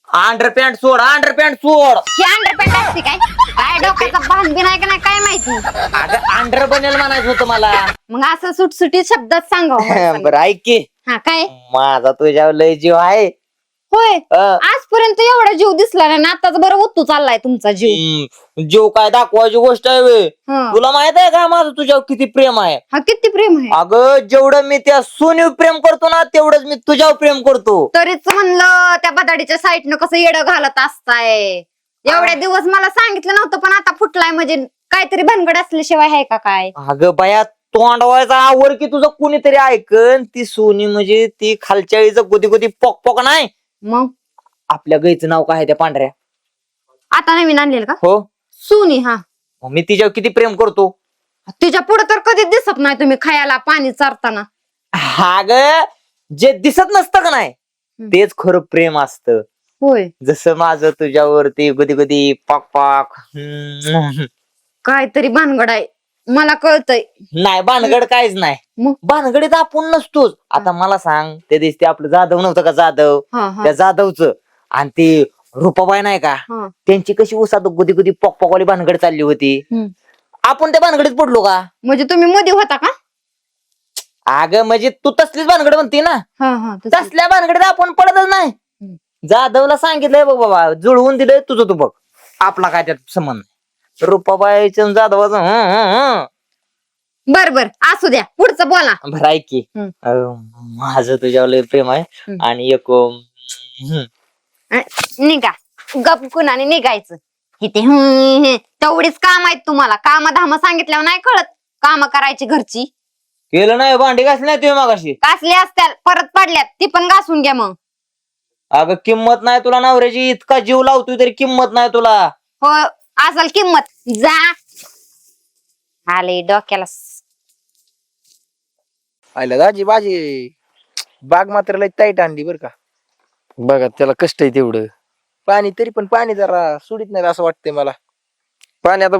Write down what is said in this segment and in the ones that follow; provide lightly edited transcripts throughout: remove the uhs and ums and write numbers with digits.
Underpant सोड, underpant सोड. ही underpant असते काय? काय डोक्याचा भान बिन आहे का नाही काय माहिती. अगं अंडर बनेल म्हणायचं होतं मला. मग असं सुटसुटीत शब्दात सांगावं. बरं ऐक की, हा काय माझा तुझ्यावर लय जीव आहे. होय? अं, आजपर्यंत एवढा जीव दिसला नाही, आताच बरं उतू चाललाय तुमचा जीव. जीव काय दाखवायची गोष्ट आहे वे. हं. तुला माहित आहे का माझं तुझ्यावर किती प्रेम आहे? हा किती प्रेम आहे. अगं जेवढं मी त्या सोनीवर प्रेम करतो ना तेवढंच मी तुझ्यावर प्रेम करतो. तरीच म्हणलं त्या बदाडीच्या साईडनं कसं येडं घालत असताय. एवढ्या दिवस मला सांगितलं नव्हतं, पण आता फुटलाय म्हणजे काहीतरी भानगड असल्याशिवाय आहे का काय? अगं बाया तोंडवायचा आवर की तुझं कुणीतरी ऐकन. ती सोनी म्हणजे ती खालच्या वेळीचं गोदी गोदी पोक पोक नाही. मग आपल्या गाईचं नाव काय आहे त्या पांढऱ्या? आता नवीन आणलेलं का? हो, सुनी. हा मग मी तिच्यावर किती प्रेम करतो. तिच्या पुढे तर कधीच दिसत नाही तुम्ही खायला पाणी चारताना. अगं जे दिसत नसतं का नाही तेच खरं प्रेम असतं. होय? जसं माझं तुझ्यावरती कधी कधी पाक पाक. काहीतरी भानगड आहे, मला कळतंय. नाही भानगड काहीच नाही. मग? भानगडीत आपण नसतोच. आता मला सांग, त्या दिवशी ते आपलं जाधव नव्हतं का, जाधव? हा हा त्या जाधवचं आणि ती रुपाबाई नाही का, हा. त्यांची कशी उसात गुदी गुदी पॉक पॉकवाली भानगड चालली होती. हम्म. आपण त्या भानगडीत पडलो का? म्हणजे तुम्ही मध्ये होता का? अगं म्हणजे तू तसलीच भानगड म्हणते ना, हा हा तसं. तसल्या भानगडीत आपण पडतच नाही. हम्म. जाधवला सांगितलंय बघ बाबा, जुळवून दिलंय तुझं तू बघ, आपला काय त्यात संबंध नाही. रुपाबाईच्या आणि जाधवाचं बर बर असू द्या, पुढचं बोला. बरं ऐक की, माझं तुझ्यावर लय प्रेम आहे. आणि एक निघा गप कुणाने निघायचं. किती तेवढीच काम आहेत तुम्हाला. काम धाम सांगितल्यावर नाही कळत. काम करायची घरची. केलं नाही, भांडी घासली नाही तुम्ही मागाशी. कासली असत्याल परत पडल्यात, ती पण घासून घ्या मग. अगं किंमत नाही तुला नवऱ्याची, इतका जीव लावतोय तरी किंमत नाही तुला. हो असल किंमत. जा आले डोक्याला. आयला दाजी बाजी बाग मात्र लय टाईट आणली बर का. बघा त्याला कष्ट आहे तेवढं. पाणी तरी पण पाणी जरा सुडीत नाही असं वाटतंय मला. पाणी आता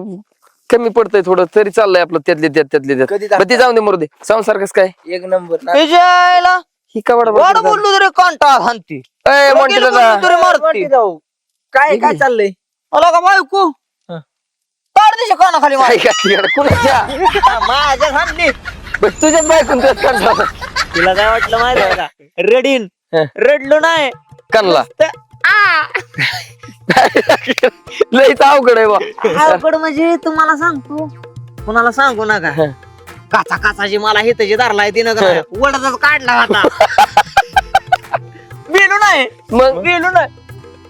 कमी पडतंय थोडं तरी चाललंय आपलं त्यातले कधी त्यात. ते जाऊन दे मरू दे. संसार कस काय एक नंबर ना. विजयला ही कवाड वाढ बोललो तरी कांटा हानती. तरी मारती. जाऊ काय काय चाललंय. मला का बायको काढ दिशा कानाखाली कुणाच्या माझ्या हानली. तुझ्याच बायकून तुला काय वाटलं माहिती आहे का, रडीन? रडलो नाही. कनला आ लईच अवघड आहे बा. अवघड म्हणजे तुम्हाला सांगतो, कुणाला सांगू नका. काचा काचाची मला हे त्याची धरलाय तिनं का नाही, वडतच काढला होता. गेलो नाही, मग गेलो नाही.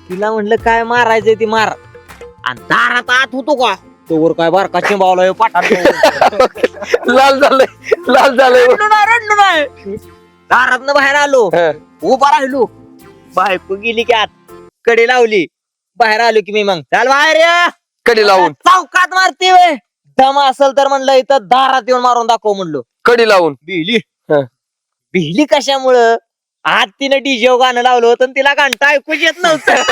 तिला म्हणलं काय मारायचंय ती मार. आणि दारात आत होतो का तोवर काय बारका चिंबावला पाठात. लाल झालंय रडलो नाही. दारात बाहेर आलो, उभा राहिलो. बायको गेली की आत, कडी लावली. बाहेर आलो की मी, मग चाल बाहेर या. कडी लावून चौकात मारते वे. दम असेल तर म्हणलं इथं दारात येऊन मारून दाखव म्हणलो. कडी लावून बिहली बिहली कशामुळं, आज तिने डीजे गाणं लावलं होतं आणि तिला घंटा ऐकूच येत नव्हतं.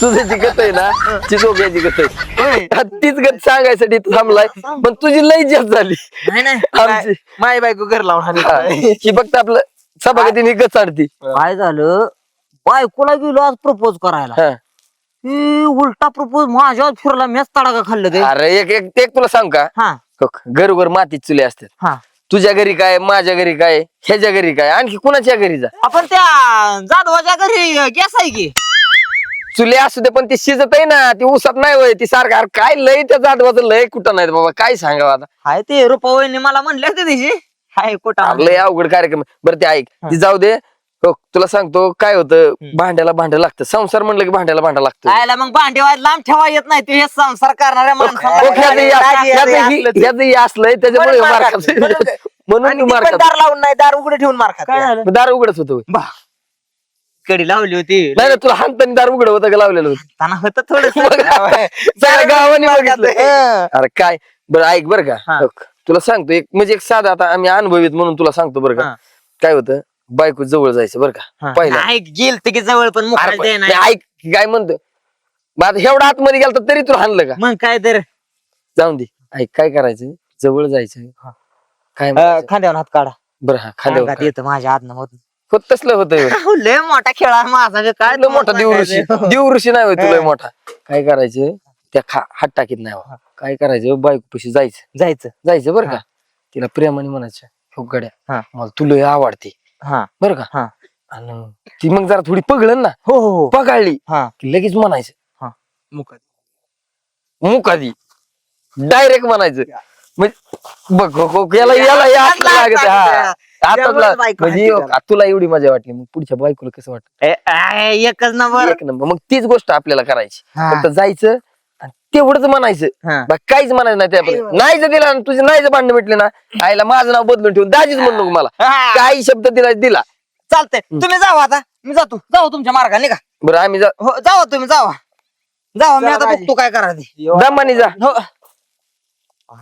तुझी जी गत आहे ना, ती दोघ्याची गत आहे. तीच गत सांगायसाठी इथं थांबलाय, पण तुझी लई जास्त झाली. आमची माय बायको घर लावून ही फक्त आपलं सभागतीने गत चाडती. काय झालं, बायकोला गेलो आज प्रपोज करायला. उलटा प्रपोज माझ्यावर फिरला, मॅच तडाखा खाल्लं ते. अरे एक तुला सांग का, हा घरोघर मातीत चुले असतात. हा, तुझ्या घरी काय, माझ्या घरी काय, ह्याच्या घरी काय, आणखी कुणाच्या घरी जा. आपण त्या जाधवाच्या घरी गॅस आहे की. चुले असू दे पण ती शिजत आहे ना, ती उसत नाही होय ती सारखं. अरे काय लय त्या जाधवाचं लय कुठं नाही बाबा, काय सांगावं आता. हाय ते रुपाबाईंनी मला म्हणले होते त्याची. हाय कुठं लय अवघड कार्यक्रम. बरं ते ऐक, ती जाऊ दे. हो, तुला सांगतो काय होतं, भांड्याला भांडं लागतं. संसार म्हणलं की भांड्याला भांडं लागतं. आयला मग भांडी लांब ठेवा येत नाही. ते संसार करणाऱ्या ह्याचं असलंय त्याच्यामुळे मार खातो. म्हणून तू मार खातो. दार लावून नाही, दार उघडे ठेवून मार खात. काय झालं, दार उघडच होतं होय. कडी लावली होती. नाही ना, तुला हाणताना दार उघड होतं का लावलेलं होतं? त्यांना होतं थोडं. सगळ्या गावाने बघितलं. अरे काय, बरं ऐक बरं का, हा. तुला सांगतो एक म्हणजे एक साधा, आता आम्ही अनुभवीत म्हणून तुला सांगतो बरं का. काय होतं, बायको जवळ जायचं बरं का पहिला. गेल ते की जवळ पण मुखात दे नाही. ऐक काय म्हणतो, मग आता एवढा आतमध्ये गेला तरी तुला हाणलं का? मग काय तर जाऊन दे. ऐक काय करायचं, जवळ जायचं. काय खांद्यावर हात काढा. बरं हा खांद्यावर येतं माझ्या आतनं मधून. होत तसलं होतंय लय मोठा खेळ आहे माझा बी. काय लय मोठा देव ऋषी देव ऋषी नाही होय तुला मोठा. काय करायचं त्या हात टाकीत नाही हो. काय करायचं बायको पशी जायचं. जायचं बरं का. तिला प्रेमाने म्हणायचं हो हा. गड्या मला तुला आवडते हा बरं का. हा. आणि ती मग जरा थोडी पगळन ना हो हो पगाळली हा की लगेच म्हणायचं मुखात. मुखादी डायरेक्ट म्हणायचं म्हणजे बघ याला याला हे हातला लागत आहे. हा त्यामुळेच बायको म्हणजे हाती त्याला. तुला एवढी मजा वाटली मग पुढच्या बायकोला कसं वाटत एकच नंबर. एक नंबर. मग तीच गोष्ट आपल्याला करायची. हा. फक्त जायचं आणि तेवढंच म्हणायचं. हा. बाकी काहीच म्हणायचं नाही त्यापर्यंत. नाहीच दिला आणि तुझे नाहीच भांडण मिटले ना आईला माझं नाव बदलून ठेवून दाजीच म्हणू नको मला. हा. काही शब्द दिला चालतंय तुम्ही जावा आता. मी जातो तुमच्या मार्गाने का. बरं आम्ही हो जावा तुम्ही जावा मी आता बघतो काय करा ते. दमानी जा. हो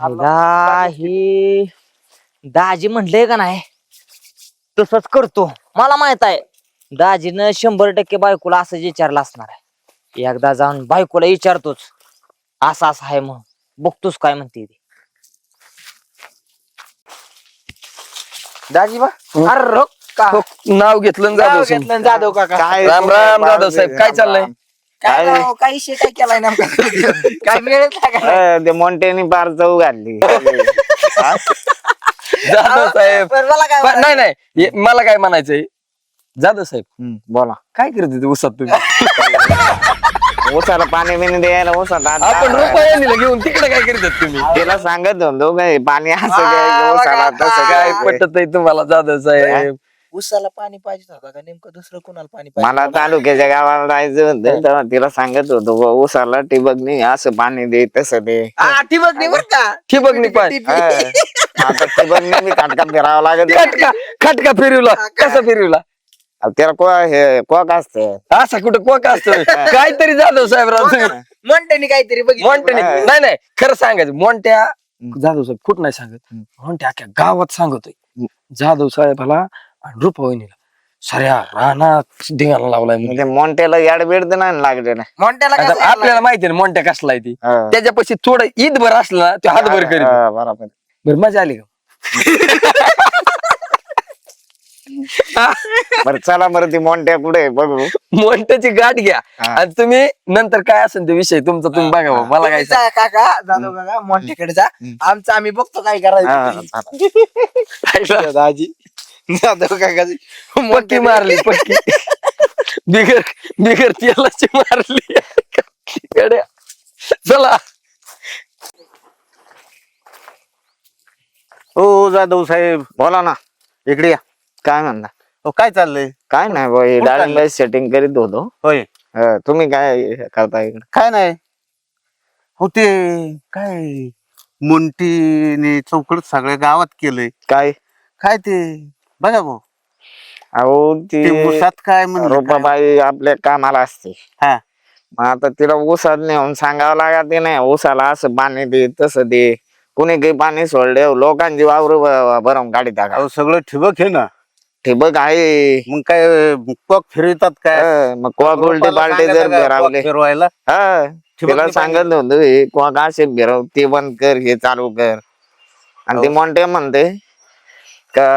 आला ही दाजी म्हणलंय का नाही तसंच करतो. मला माहित आहे दाजीनं 100% बायकोला असंच विचारलं असणार आहे. एकदा जाऊन बायकोला विचारतोच असं आहे मग बघतोच काय म्हणते ती. दाजी बा अरे का हो, नाव घेतलं आणि जाधव साहेब. घेतलं जाधव काका. राम राम जाधव साहेब काय चाललंय. काय काय काही विषय काय केलाय नेमका काय मिळेल का ते मोंटेनी बार चव घातली. जाधव साहेब मला काय नाही नाही मला काय म्हणायचंय जाधव साहेब बोला. काय करत होते उसात तुम्ही. ऊसाला पाणी बिणी द्यायला ऊसात आपण रुपये घेऊन तिकडे काय करतात तुम्ही. तिला सांगत होतो काय पाणी असं काय ऊसाला तसं काय काय पटत आहे तुम्हाला जाधव साहेब. ऊसाला पाणी पाहिजे होतं का नेमकं दुसरं कोणाला पाणी मला तालुक्याच्या गावाला जायचं होतं तेव्हा तिला सांगत होतो बुवा, ऊसाला ठिबक नाही असं पाणी दे तसं दे. ठिबक नाही बरं का. ठिबक नाही पाय हा. आता ठिबक नाही खटका फिरावं लागत. खटका फिरवला कसा फिरवला त्याला हे कोक असते. असा कुठं कोका असतो काहीतरी जाधव साहेबराव तुम्ही. म्हणते काहीतरी मोंट्याने नाही नाही खरं सांगायचं मोंट्या जाधव साहेब कुठं नाही सांगत. मोंट्या अख्ख्या गावात सांगतोय जाधव साहेबाला आणि रुपवणीला सऱ्या रानात धिंगाणा लावलाय म्हणून. म्हणजे मोंट्याला याडबेड तर नाही लागले ना. म्हणत्याला आता आपल्याला माहिती ना मोंट्या कसला आहे ती. त्याच्यापाशी थोडं ईदभर असलं ना ते हातभर करीत. बरोबर. बरं मजा आली का. बरं चला बरं ती मोंट्या कुठे बघू. मोंट्याची गाठ घ्या हा. आणि तुम्ही नंतर काय असेल ते विषय तुमचा तुम्ही बघा भाऊ. मला काय सांग. काका जाधव काका मोठ्याकडे जा आमचं आम्ही बघतो काय करायचं. दाजी जाधव काकाची पक्की मारली पक्की बिगर बिगर तेलाची मारली गड्या. चला हो जाधव साहेब बोला ना इकडे या. काय म्हणता. हो काय चाललंय काय नाही भाई डाळिंब सेटिंग करीत होतो. होय तुम्ही काय करता इकडे. काय नाही हो ते काय मुंटीने चौकड सगळ्या गावात केलंय काय काय ते बघा भाऊ अहो ते ती ऊसात काय म्हणलं काय? रोपाबाई आपल्या कामाला असते. हा मग आता तिला ऊसात नेऊन सांगावं लागत नाही ऊसाला असं पाणी दे तसं दे. कुणी काही पाणी सोडले लोकांची वावर भरून काढी टाका. अहो सगळं ठिबक आहे ना ठिबक आहे. मग काय पग फिरवतात काय मग कोक उलटे पालटे जर फिरवले फिरवायला हा ठिबक तिला नाही सांगत होतो हे कोक असे फिरव ते बंद कर हे चालू कर. आणि ते मोंटे म्हणते का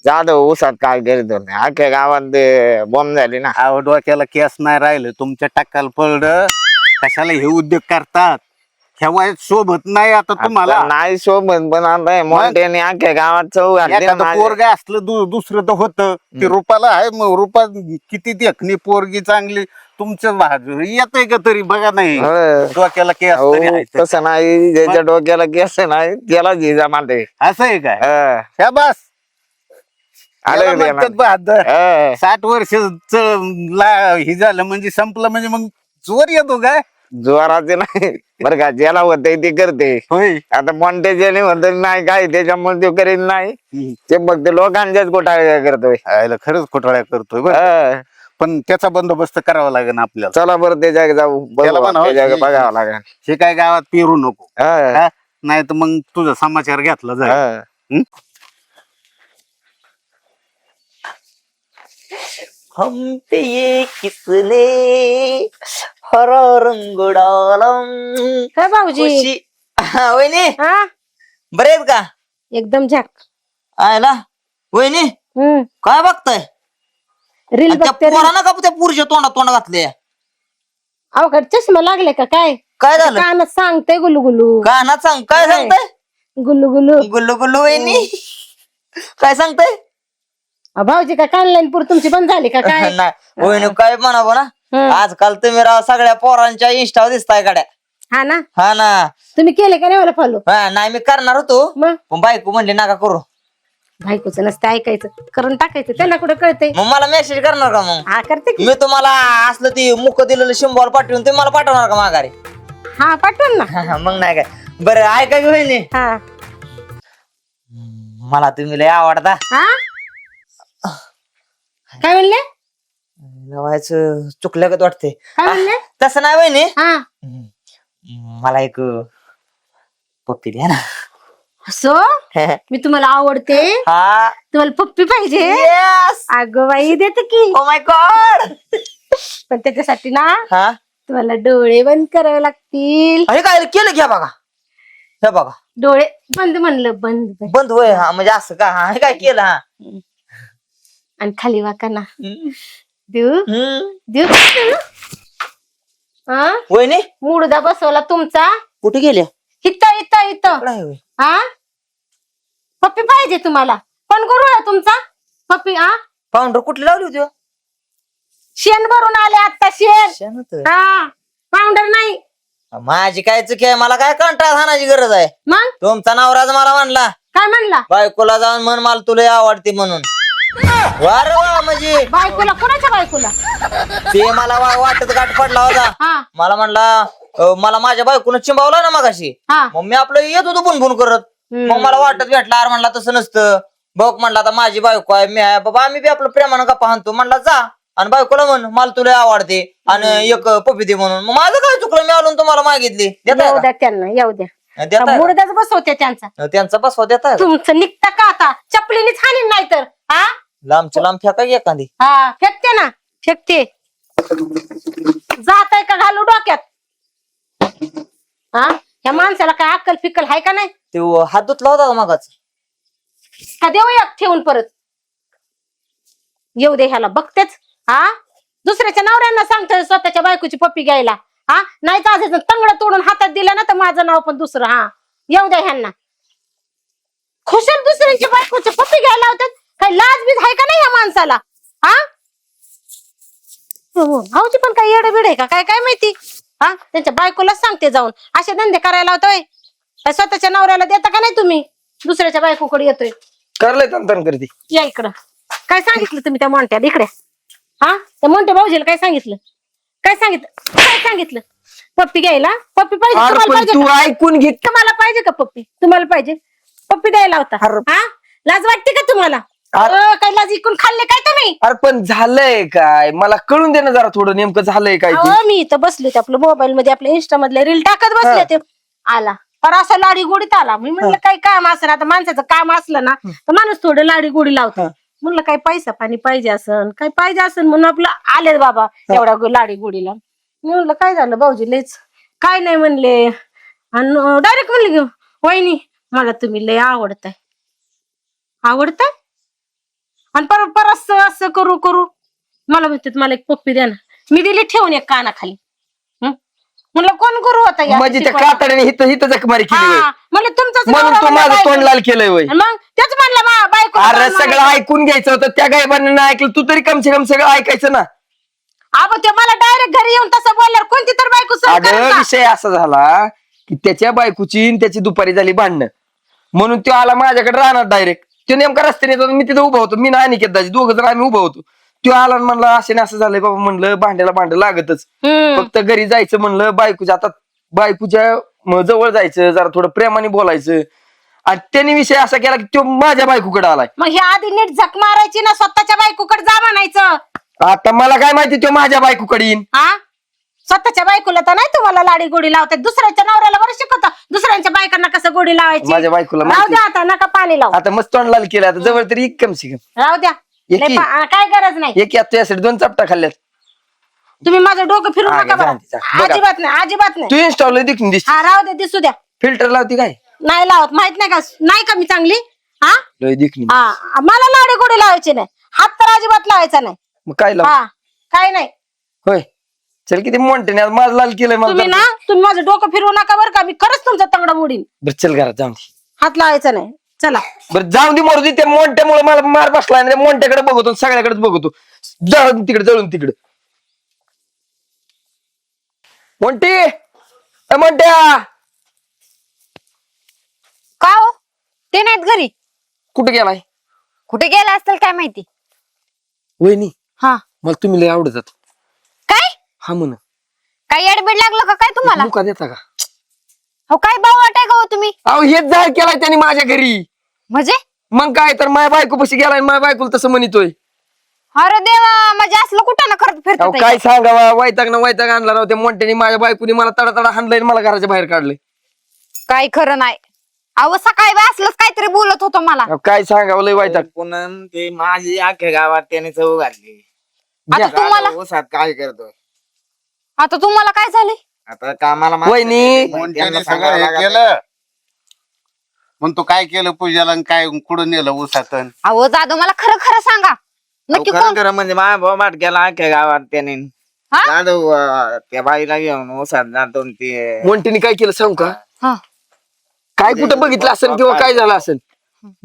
जाधव ऊसात काय करीत होते अख्ख्या गावात बॉम्ब झाली ना. अहो डोक्याला केस नाही राहिलं तुमच्या टक्काला पडलं कशाला हे उद्योग करतात ह्या वयात शोभत नाही आता तुम्हाला. आता नाही शोभत पण आता मोंट्याने अख्ख्या गावात चव घातली ना एखादं माझ्या. पोरग असलं दुसरं तर होतं ते रुपाला आहे मग रुपा किती देखणी पोरगी चांगली तुमच्या बाजू येतंय का तरी बघा नाही हो. डोक्याला केस अहो, तरी आहे तर. तसं नाही ज्याच्या डोक्याला केस नाही त्याला झिजा मारते. असं आहे काय हा. शाबास आलं याला का ते म्हणतात बहादर. हा. 60 वर्ष हे झालं म्हणजे संपलं म्हणजे मग जोर येतो काय जोराचे नाही बरं का ज्याला होतंय ते करते. होय आता मोंटे ज्याने म्हणत नाही काय त्याच्यामुळे ते करीत नाही ते मग ते लोकांच्याच घोटाळ्या करतोय. आयला खरंच खोटाळ्या करतोय बरं हा. पण त्याचा बंदोबस्त करावा लागेल आपल्याला चला बरं त्याच्या जाऊ त्याला म्हणावं, त्याच्या बघावं लागेल. हे काय गावात पेरू नको हा. नाही तर मग तुझा समाचार घेतला जाईल हा. हम पे ये किसने हरा रंग डाला. काय भाऊजी वहिनी हा बरे आहेत का. एकदम झाक आहे ना वहिनी काय बघताय रील आणि त्या बघते पोरानं का त्या पुरुषच्या तोंड घातले अवघड चष्मा लागले का काय काय झालं कानात सांगते गुलू गुलू कानात सांग काय काय? सांगताय गुलू गुलू गुल्लू गुल्लू वहिनी काय सांगताय भाऊजी काय कानलाईनपूर तुमची बंद झाली का काय नाही वहिनी काय म्हणावं ना हं. आजकाल तुम्ही राव सगळ्या पोरांच्या इंस्टावर दिसताय गाड्या हा ना हा ना तुम्ही केले का नाही मला फॉलो हा, नाही मी करणार होतो मग पण बायको म्हणली नका करू बायकोचं नसतं ऐकायचं करून टाकायचं त्यांना कुठं कळतंय मग मला मेसेज करणार का मग हा करते की मी तुम्हाला असलं ती मुख दिलेलं शिंबॉल पाठवून तुम्ही मला पाठवणार का माघारी हा पाठवून ना मग नाही काय बरं ऐका की वहिनी हा मला तुम्ही लय आवडता हा काय म्हणले नवायचं चुकलं का वाटते काय म्हणले तसं नाही वहिनी हा मला एक पप्पी द्या ना असो मी तुम्हाला आवडते हा तुम्हाला पप्पी पाहिजे येस अगं बाई देते की ओ माय गॉड पण त्याच्यासाठी ना हा तुम्हाला डोळे बंद करावे लागतील हे काय केलं घ्या बघा हे बघा डोळे बंद म्हणलं बंद बंद. बंद होय हा म्हणजे असं का हा हे काय केलं हा आणि खाली वाका ना हम्म. देऊ हम्म. देऊ हा वहिनी मुडदा बसवला तुमचा कुठे गेल्या इथं इथं इथं काय होय? हा पप्पी पाहिजे तुम्हाला कोण गुरु आहे तुमचा पप्पी हा पाऊंडर कुठली लावली होती हो? शेण भरून आले आता शेण शेणात. हा पावडर नाही माझी काय चुकी आहे मला काय कंटाळ खाण्याची गरज आहे मग तुमचा नवराज मला म्हणला काय म्हणला बायकोला जाऊन म्हण मला तुला आवडते म्हणून वा रे वा म्हणजे बायकोला कोणाच्या बायकोला ते मला वाटत गाठ पडला होता हा मला म्हणला मला माझ्या बायकोनं चिंबावला ना मगाशी हा मग मी आपलं येत होतो बुनबुन करत मग मला वाटत भेटला अरे म्हणला तसं नसतं बघ म्हणला आता माझी बायको आहे मी आहे बाबा आम्ही बी आपलं प्रेमानं गप्पा हाणतो म्हणला जा आणि बायकोला म्हण मला तुला आवडते आणि एक पप्पी दे म्हणून मग माझं काय चुकलं मी आलो तुम्हाला मागितली देताय येऊ का? द्या त्यांना येऊ द्या देताय का? मुडदाच बसवते त्यांचा त्यांचा बसवा देताय का? तुमचं निघता का आता चपलीने छानीन नाही तर हा लांबच्या लांब फेका की एखादी हा फेकते ना फेकते जात आहे का घालू डोक्यात हा ह्या माणसाला काय अक्कल फिक्कल आहे का नाही ते हात धुतला होता का मगाच का देऊ एक ठेवून परत येऊ दे ह्याला बघतेच हा दुसऱ्याच्या नवऱ्यांना सांगतोय स्वतःच्या बायकोची पप्पी घ्यायला हा नाही तर तंगड तोडून हातात दिलं ना तर माझं नाव पण दुसरं हा येऊ द्या ह्यांना खुशाल दुसऱ्यांच्या बायकोची पप्पी घ्यायला लावतात काही लाज बीज आहे का नाही या माणसाला हा भाऊची पण काही येडे बिड आहे का काय काय माहिती हा त्यांच्या बायकोलाच सांगते जाऊन असे धंदे करायला होतोय काय स्वतःच्या नवऱ्याला देता का नाही तुम्ही दुसऱ्याच्या बायकोकडे येतोय करलंय तंतन करते या इकडं काय सांगितलं तुम्ही त्या मोंट्याला इकडे हा त्या मोंट्या भाऊजीला काय सांगितलं काय सांगितलं पप्पी घ्यायला पप्पी पाहिजे अरे तुम्हाला पण पाहिजे तू का? ऐकून घे तुम्हाला पाहिजे का पप्पी तुम्हाला पाहिजे पप्पी द्यायला होता अरे. हा लाज वाटते का तुम्हाला अरे. काय लाज इकून खाल्ले काय तुम्ही अरे पण झालंय काय मला कळून दे ना जरा थोडं नेमकं झालंय काय ते अहो, मी इथं बसले होते आपलं मोबाईल मध्ये आपल्या इंस्टा मधले रील टाकत बसले ते आला पर असा लाडी गोडीत आला मी म्हणलं काही काम असलं आता माणसाचं काम असलं ना तर माणूस थोडं लाडी गोडी लावतो म्हणलं काही पैसा पाणी पाहिजे असन काही पाहिजे असन म्हणून आपलं आले बाबा एवढा लाडी गोडीला मी म्हणलं काय झालं भाऊजी लयच काय नाही म्हणले आणि डायरेक्ट म्हणले की वहिनी मला तुम्ही लय आवडताय आणि परत असं करू मला म्हणतात मला एक पप्पी द्या ना मी दिली ठेवून एक कानाखाली म्हणलं कोण गुरु होता या म्हणजे त्या शिकवायला? कातड्याने हित जखमारी केली होय. हा, म्हणलं तुमचाच म्हणून नवरा तू म्हणलं माझं बायको. तोंड लाल केलंय वय आणि मग तेच म्हणलं बायको अरे सगळं ऐकून घ्यायचं होतं त्या गायबाने नाही ऐकलं तू तरी कमसे कम सगळं ऐकायचं ना अबो ते मला डायरेक्ट घरी येऊन तसं बोलल्यावर कोणती तर बायको सहन करेल अगं का? विषय असा झाला की त्याच्या बायकोची आणि त्याची दुपारी झाली भांडणं म्हणून तो आला माझ्याकडे राहणार डायरेक्ट तो नेमका रस्त्याने येत होता, मी तिथे उभा होतो मी नाही निकेत दाजी दोघं जण आम्ही उभा होतो तो आला आणि म्हणला असं झालंय बाबा म्हणलं भांड्याला भांड लागतच हम्म. फक्त घरी जायचं म्हणलं बायकोच्या जवळ जायचं जरा थोडं प्रेमाने बोलायचं आणि त्याने विषय असा केला की तो माझ्या बायकोकडे आलाय मग हे आधी नीट झक मारायची ना स्वतःच्या बायकोकडे जा म्हणायचं आता मला काय माहिती तो माझ्या बायकोकडे येईन हा स्वतःच्या बायकोला तर नाही तुम्हाला लाडी गोडी लावतात दुसऱ्याच्या नवऱ्याला बरं शिकवता दुसऱ्यांच्या बायकांना कसं गोडी लावायची माझ्या बायकोला राहू माहिती द्या आता नका पाणी लावू आता मस्त तोंड लाल केलं आता जवळ तरी एक कमसे कम राहू द्या एक लय काय गरज नाही एक यात तुझ्यासाठी 2 चपटा खाल्ल्यात तुम्ही माझं डोकं फिरू हा, नका जा, बरं जा. बघा. अजिबात नाही तू इन्स्टॉल दिसून दिस हा राहू दे दिसू द्या फिल्टर लावती काय नाही लावत माहित नाही का नाही का मी चांगली हा लय दिखणी हा मला लाडी गोडी लावायची नाही, हात तर अजिबात लावायचा नाही. मग काय लाव हा काय नाही. होय चल किती मोठे माझ लाल केलंय तुम्ही मला ना तुम्ही माझं डोकं फिरवू नका बरं का, मी खरंच तुमचा तंगडा मोडीन. बरं चल घरात जाऊन दे. हात लावायचा नाही. चला बरं जाऊन दे मरू दे, त्या मोठ्यामुळे मला मार बसलाय ना, त्या मोठ्याकडे बघतो सगळ्याकडेच बघतो, जळून तिकडे मोठ्या का हो ते नाहीत घरी? कुठे गेलाय? कुठे गेला असतील काय माहिती. वहिनी हा मला तुम्ही लय आवडतात. काय हा म्हण काय येडबीड लागलं का काय तुम्हाला? मुका देता का? हो काय भाऊ वाटाय का हो तुम्ही? अहो हेच जाहीर केलाय त्यांनी माझ्या घरी. म्हणजे मग काय तर माझ्या बायको पशी गेलाय, माझ्या बायकोला तसं म्हणतोय. अरे देवा, म्हणजे असलं कुठं ना करत अहो फिरत काय सांगावा, वैताग आणला राव त्या मोठ्याने, माझ्या बायकोनी मला तडा हाणलंय, मला घराच्या बाहेर काढलंय. काय खरं नाही. अहो सकाळी बी असलंच काहीतरी बोलत होतो मला. अहो, काय सांगावं लय वैताग. पुन्हा ते माझी अख्ख्या गावात त्याने चव घातली. आता तुम्हाला ऊसात काय करतोय आता तुम्हाला काय झाले? आता कामाला माणसं वहिनी. नाही, त्यांना मोंट्याने सांगावं सगळं हे लागत. केलं. मग तू काय केलं पूजाला आणि काय कुठं नेलं ऊसातन? अहो जाधव मला खरं खरं सांगा, नक्की खरं कोण? खरं म्हणजे माझा भाऊ माट गेला अख्ख्या गावात त्याने. हा? जाधव त्या बाईला घेऊन ऊसात जातो आणि ते मोंटीने काय केलं सांगू का? हा. काय कुठं बघितलं असेल किंवा काय झालं असेल,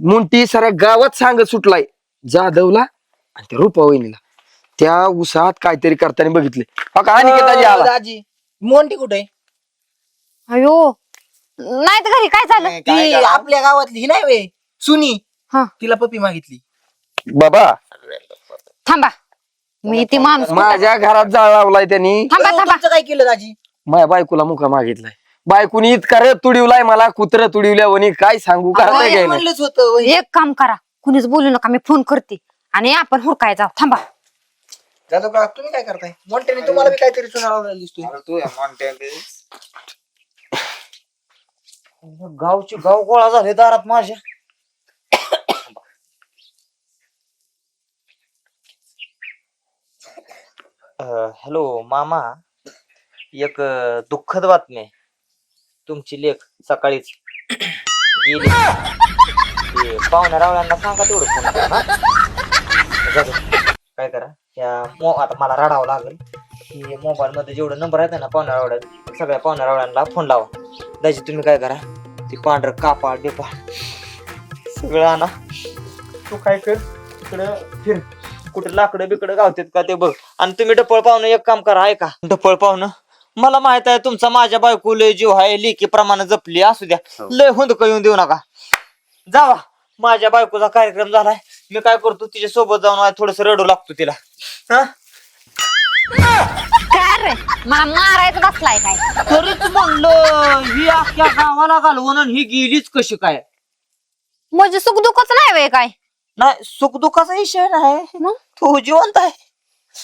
मोंटी साऱ्या गावात सांगत सुटलाय जाधवला आणि त्या रूपा वहिनीला त्या उसात काहीतरी करताना बघितले. अनिकेताजी आला. दाजी मोंटी कुठे? अयो नाही तर घरी काय झालं? काय करा? आपल्या गावातली ही नाही वे सुनी, हा. तिला पप्पी मागितली. बाबा थांबा, मी ती माणूस माझ्या घरात जाळ लावलाय त्यांनी, थांबा थांबा. तुमचं काय केलं दाजी? माझ्या बायकोला मुका मागितलाय. बायकोनी इतका रे तुडिवलाय मला, कुत्र तुडिवल्या वनी काय सांगू करता काय काय म्हणलंच होतं एक काम करा, कुणीच बोलू नका, मी फोन करते आणि आपण हुडकाय जाऊ. थांबा. जातो का तुम्ही काय करताय? मोंट्याने तुम्हाला बी काहीतरी सुनावला दिसतोय. अरे तू या मोंट्याने गावचे गाव गोळा झाले दारात माझ्या. हॅलो मामा, एक दुःखद बातमी आहे. तुमची लेक सकाळीच गेली. ते पाहुण्या रावळ्यांना सांगा तेवढं फोन करा ना. जाऊ दे. काय करा आता मला रडावं लागेल की मोबाईल मध्ये जेवढे नंबर आहेत ना पाहुण्या रावळ्या, सगळ्या पाहुण्या रावळ्यांना फोन लावा. दाजी तुम्ही काय करा, ती पांढर कापाळ बिपाळ सगळं आणा. तू काय कर, तिकडं फिर, कुठे लाकडं बिकडं गावतात का ते बघ. आणि तुम्ही डपळ पाहुणं एक काम करा, ऐका डपळ पाहुणं, मला माहित आहे तुमचा माझ्या बायको लय जीव आहे, लेकी प्रमाणे जपली, असू द्या, लय हुंदक येऊन देऊ नका. जावा, माझ्या बायकोचा कार्यक्रम झालाय, मी काय करतो तिच्या सोबत जाऊन थोडस रडू लागतो तिला. हा काय रे, मला मारायचं बसलाय काय? तरीच म्हणलं ही अख्ख्या गावाला घालवून आणि ही गेलीच कशी काय? म्हणजे सुख दुःखच नाही वे काय? नाही सुख दुःखाचा विषय नाही, मग? तू जिवंत आहे.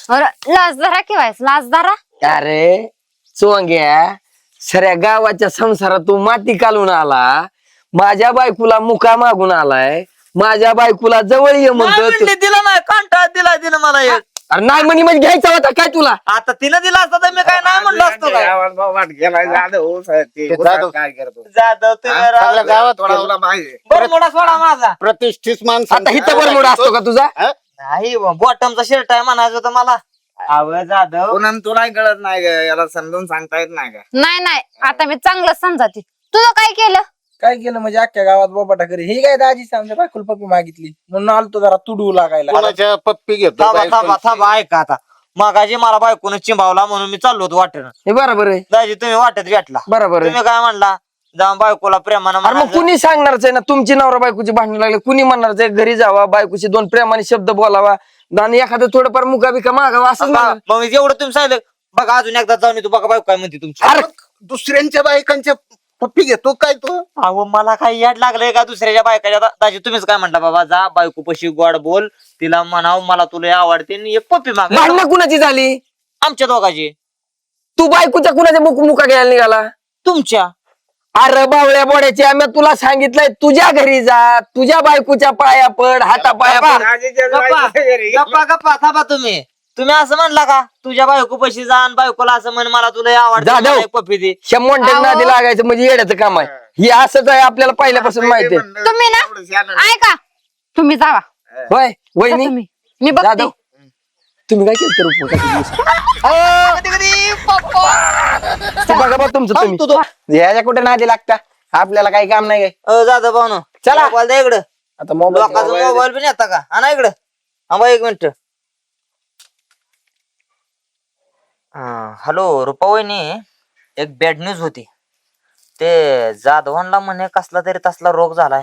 अरे लाज धरा किंवा लाज धरा. अरे चोंग्या, सऱ्या गावाच्या संसारात तू माती काढून आला, माझ्या बायकोला मुका मागून आलाय, माझ्या बायकोला जवळ ये नाही म्हणतो. म्हणली, दिला नाही, कंटाळा दिला तिनं मला एक. अरे नाही म्हणे म्हणजे घ्यायचा होता काय तुला? आता तिनं दिला असता तर मी काय नाही म्हणलो असतो काय? गावात भाऊ माट गेला जाधव ऊसात ते ते ऊसात जाधव. काय करतो जाधव तुम्ही सगळ्या गावात थोडा पाहिजे. बरमुडा सोडा माझा. प्रतिष्ठित माणसं. आता हिथं बरमुडा असतो का तुझा? नाही बॉटमचा शर्ट आहे म्हणायचं होतं मला. अव जाधव पुन्हा तुला कळत नाही का, याला समजून सांगता येत नाही का? नाही नाही, आता मी चांगलं समजाते. तुझं काय केलं? काय केलं म्हणजे अख्ख्या गावात बोबाटा करे, हे काय दाजी आमच्या बायकोला पप्पी मागितली म्हणून आलतो जरा तुडू लागायला. कोणाच्या पप्पी घेतो थांबा बायकोची. थांबा थांबा, ऐका आता. मागाजी मला बायकोनं चिंबावला म्हणून मी चाललो होतो वाटेनं. हे बरोबर आहे, दाजी तुम्ही वाटेत भेटला, बरोबर आहे. तुम्ही काय म्हणला, जाऊन बायकोला प्रेमानं अरे मग म्हणायचं. कुणी सांगणारच आहे ना, तुमची नवरा बायकोची भांडणं लागले, कुणी म्हणणारच आहे घरी जावा, बायकोची दोन प्रेमाने शब्द बोलावा आणि एखादं थोडंफार मुका बिका मागावा असं. बघा, मग मी जेवढं तुम्ही सांगितलं, बघा अजून एकदा जाऊन तू बघा बायको काय म्हणते तुमची. अरे दुसऱ्यांच्या बायकांच्या पप्पी घेतो काय तू? अहो मला काय याड लागलंय का दुसऱ्याच्या बायकाच्या? दाजी तुम्हीच काय म्हणता, बाबा जा बायको पशी गोड बोल, तिला म्हणाव मला तुला आवडते आणि एक पप्पी माग. भांडणं कुणाची झाली? आमच्या दोघाची. तू बायकोच्या कुणाच्या मुका घ्यायला निघाला? तुमच्या. अरे बावळ्या बोड्याची, आम्ही तुला सांगितलंय तुझ्या घरी जा, तुझ्या बायकोच्या पाया पड, हाता पाया पड. राजेच्या गप्पा बायकोच्या घरी. गप्पा गप्पा थांबा तुम्ही. तुम्ही असं म्हणला का तुझ्या बायको पशी जा आणि बायकोला असं म्हण मला तुला आवडते, जाधव. मला एक पप्पी दे. शंभर अहो. नादी लागायचं म्हणजे येड्याचं काम आहे. ही असंच आहे आपल्याला पहिल्यापासून माहिती आहे. तुम्ही ना ऐका तुम्ही जावा होय जा वहिनी तुम्ही मी बघते जाधव तुम्ही काय केलं तर बघा बा तुमचं तुम्ही ह्याच्या कुठे नादी लागता आपल्याला काही काम नाही काय जाधव भाऊ चला. मोबाईल द्या इकडं. आता मोबाईल लोकांचा मोबाईल पण येता का आणा इकडं. थांबा 1 मिनिट. हॅलो रुपा वहिनी, एक बॅड न्यूज होती. ते जाधवांना म्हणे कसला तरी तसला रोग झालाय.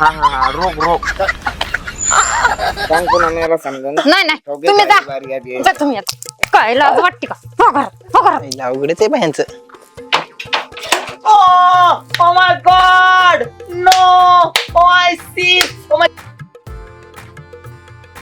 हा रोग सांग पुन्हा मला समजा नाही नाही तुम्ही जा जा तुम्ही आता. काय लाज वाटते का हो घरात अवघडच आहे बायांचं. Oh my god! No! Oh, I see